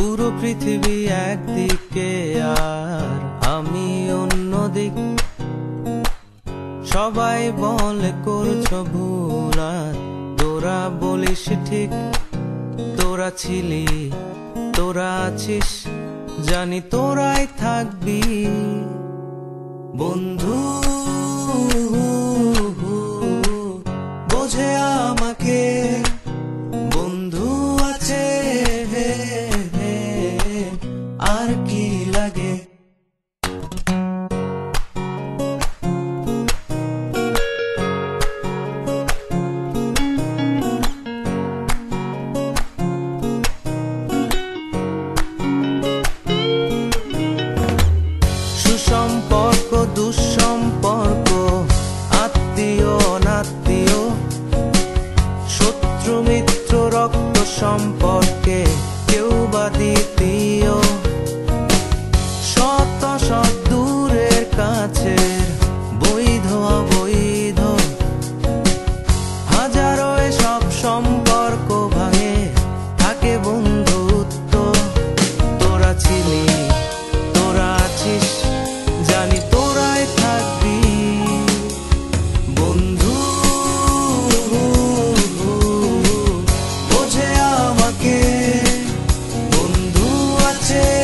পুরো পৃথিবী একদিকে আর আমি অন্যদিক। সবাই বলে করছো ভুল আর তোরা বলিস ঠিক। তোরা ছিলি, তোরা আছিস, জানি তোরাই থাকবি বন্ধু। বোঝে আমাকে বন্ধু আছে, আর কি লাগে। সুসম্পর্ক দুঃসম্পর্ক, আত্মীয় অনাত্মীয়, শত্রু মিত্র রক্ত সম্পর্কে কেউ বা দ্বিতীয়। শত শত দূরের কাছের, বৈধ অবৈধ, হাজারো সব সম্পর্ক ভাঙে, থাকে বন্ধুত্ব। তোরা ছিলি, তোরা আছিস, জানি তোরাই থাকবি বন্ধু। বোঝে আমাকে বন্ধু আছে।